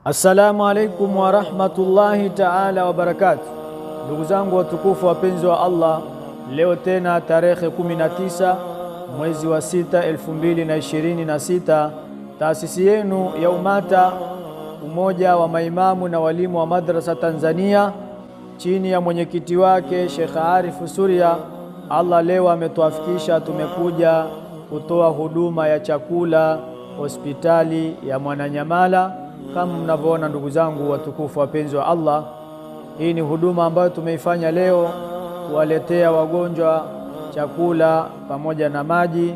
Assalamu alaikum wa rahmatullahi ta'ala wa barakatuh. Ndugu zangu watukufu wapenzi wa Allah, leo tena tarehe 19 mwezi wa 6 2026, taasisi yenu ya Umata, umoja wa maimamu na walimu wa madrasa Tanzania, chini ya mwenyekiti wake Sheikh Arif Suria, Allah leo ametuafikisha tumekuja kutoa huduma ya chakula hospitali ya Mwananyamala. Kama mnavyoona ndugu zangu watukufu wapenzi wa Allah, hii ni huduma ambayo tumeifanya leo kuwaletea wagonjwa chakula pamoja na maji,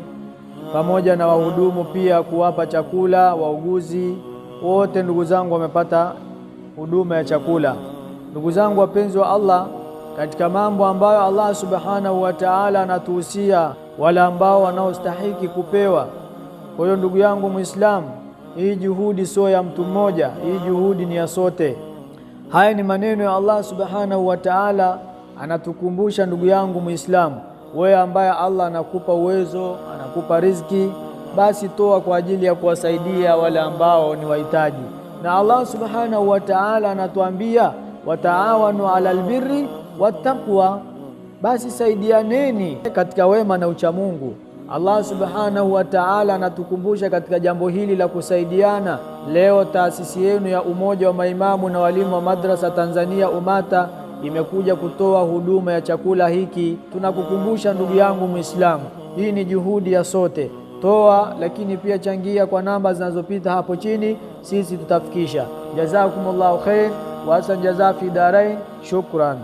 pamoja na wahudumu pia kuwapa chakula. Wauguzi wote ndugu zangu wamepata huduma ya chakula. Ndugu zangu wapenzi wa Allah, katika mambo ambayo Allah subhanahu wa ta'ala anatuhusia wala ambao wanaostahiki kupewa. Kwa hiyo ndugu yangu Muislamu, hii juhudi sio ya mtu mmoja, hii juhudi ni ya sote. Haya ni maneno ya Allah subhanahu wa ta'ala, anatukumbusha ndugu yangu Muislamu, wewe ambaye Allah anakupa uwezo, anakupa riziki, basi toa kwa ajili ya kuwasaidia wale ambao ni wahitaji. Na Allah subhanahu wa ta'ala anatuambia wataawanu alal birri wattaqwa, basi saidianeni katika wema na uchamungu. Allah subhanahu wa ta'ala anatukumbusha katika jambo hili la kusaidiana. Leo taasisi yenu ya umoja wa maimamu na walimu wa madrasa Tanzania Umata imekuja kutoa huduma ya chakula hiki. Tunakukumbusha ndugu yangu Muislamu, hii ni juhudi ya sote. Toa, lakini pia changia kwa namba zinazopita hapo chini, sisi tutafikisha. Jazakumullahu khair wa hasan jazaa fi darain. Shukran.